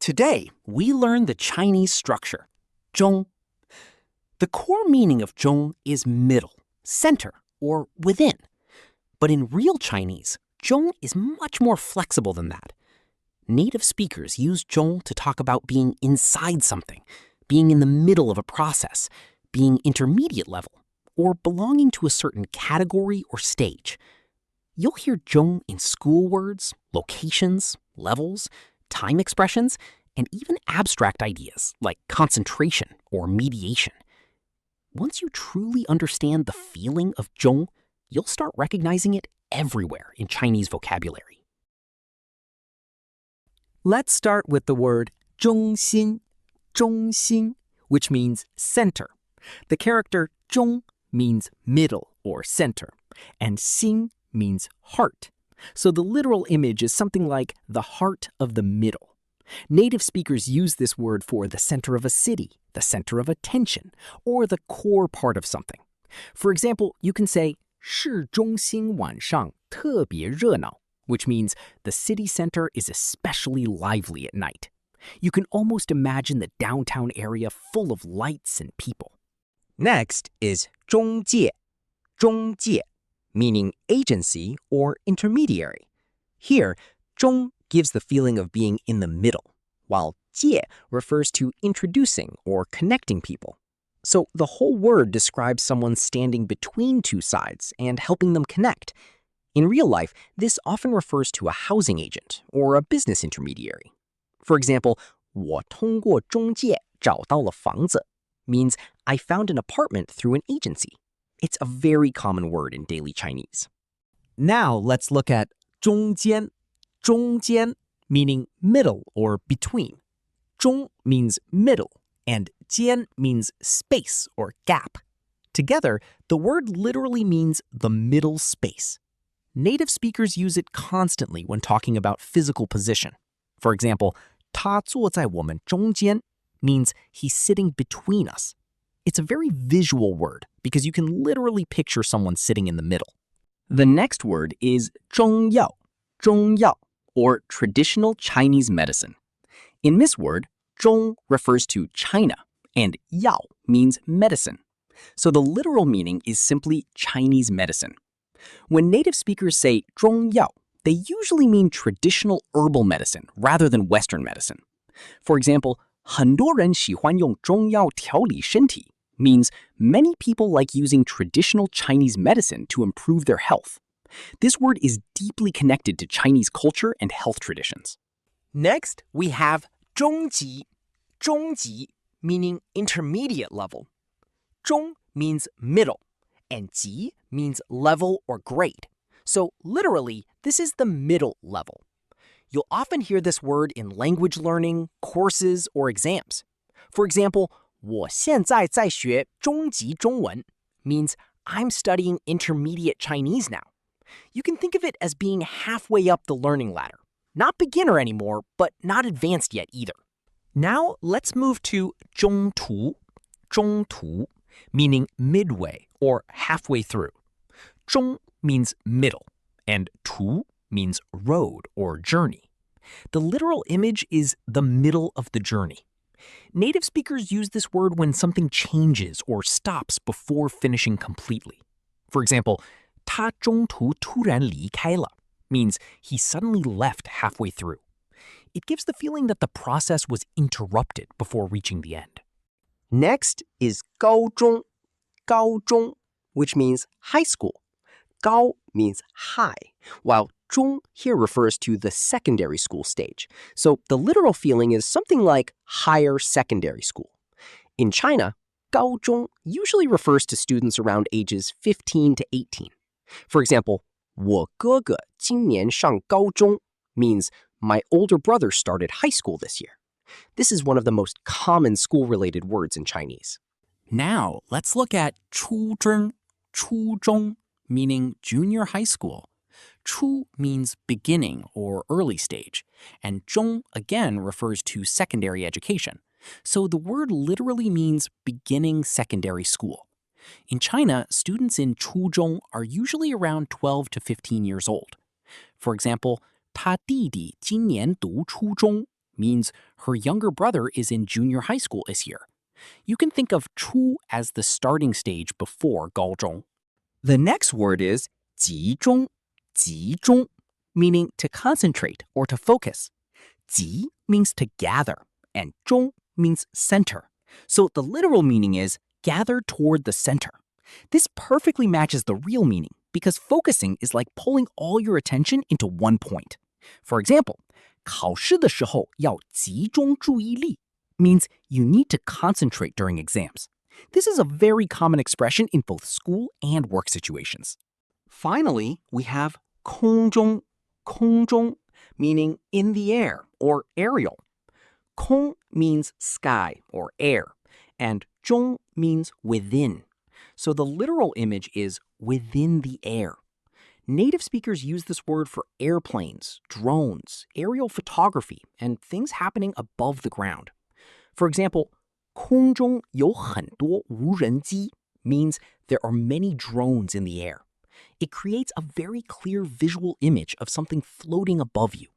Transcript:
Today, we learn the Chinese structure, zhōng. The core meaning of zhōng is middle, center, or within. But in real Chinese, zhōng is much more flexible than that. Native speakers use zhōng to talk about being inside something, being in the middle of a process, being intermediate level, or belonging to a certain category or stage. You'll hear zhōng in school words, locations, levels, time expressions, and even abstract ideas like concentration or mediation. Once you truly understand the feeling of zhōng, you'll start recognizing it everywhere in Chinese vocabulary. Let's start with the word zhōngxīn, zhōngxīn, which means center. The character zhōng means middle or center, and xīn means heart. So the literal image is something like the heart of the middle. Native speakers use this word for the center of a city, the center of attention, or the core part of something. For example, you can say 市中心晚上特别热闹, which means the city center is especially lively at night. You can almost imagine the downtown area full of lights and people. Next is 中介, 中介, meaning agency or intermediary. Here, 中 gives the feeling of being in the middle, while 介 refers to introducing or connecting people. So the whole word describes someone standing between two sides and helping them connect. In real life, this often refers to a housing agent or a business intermediary. For example, 我通过中介找到了房子 means I found an apartment through an agency. It's a very common word in daily Chinese. Now let's look at 中间, 中间, meaning middle or between. 中 means middle, and 间 means space or gap. Together, the word literally means the middle space. Native speakers use it constantly when talking about physical position. For example, 他坐在我们中间 means he's sitting between us. It's a very visual word because you can literally picture someone sitting in the middle. The next word is 中药, 中药, or traditional Chinese medicine. In this word, 中 refers to China, and 药 means medicine. So the literal meaning is simply Chinese medicine. When native speakers say 中药, they usually mean traditional herbal medicine rather than Western medicine. For example, 很多人喜欢用中药调理身体 means many people like using traditional Chinese medicine to improve their health. This word is deeply connected to Chinese culture and health traditions. Next, we have 中级, 中级, meaning intermediate level. 中 means middle, and 级 means level or grade. So literally, this is the middle level. You'll often hear this word in language learning, courses, or exams. For example, 我现在在学中级中文 means I'm studying intermediate Chinese now. You can think of it as being halfway up the learning ladder. Not beginner anymore, but not advanced yet either. Now let's move to 中途, 中途, meaning midway or halfway through. 中 means middle, and 途 means road or journey. The literal image is the middle of the journey. Native speakers use this word when something changes or stops before finishing completely. For example, 他中途突然离开了 means he suddenly left halfway through. It gives the feeling that the process was interrupted before reaching the end. Next is 高中, 高中, which means high school. 高 means high, while 中 here refers to the secondary school stage. So the literal feeling is something like higher secondary school. In China, 高中 usually refers to students around ages 15 to 18. For example, 我哥哥今年上高中 means my older brother started high school this year. This is one of the most common school-related words in Chinese. Now, let's look at 初中, 初中, meaning junior high school. 初 means beginning or early stage, and 中 again refers to secondary education. So the word literally means beginning secondary school. In China, students in 初中 are usually around 12 to 15 years old. For example, 他弟弟今年读初中 means her younger brother is in junior high school this year. You can think of 初 as the starting stage before 高中. The next word is 集中, 集中, meaning to concentrate or to focus. 集 means to gather, and 中 means center. So the literal meaning is gather toward the center. This perfectly matches the real meaning because focusing is like pulling all your attention into one point. For example, 考试的时候要集中注意力 means you need to concentrate during exams. This is a very common expression in both school and work situations. Finally, we have 空中, 空中, meaning in the air or aerial. 空 means sky or air, and 中 means within. So the literal image is within the air. Native speakers use this word for airplanes, drones, aerial photography, and things happening above the ground. For example, 空中有很多无人机 means there are many drones in the air. It creates a very clear visual image of something floating above you.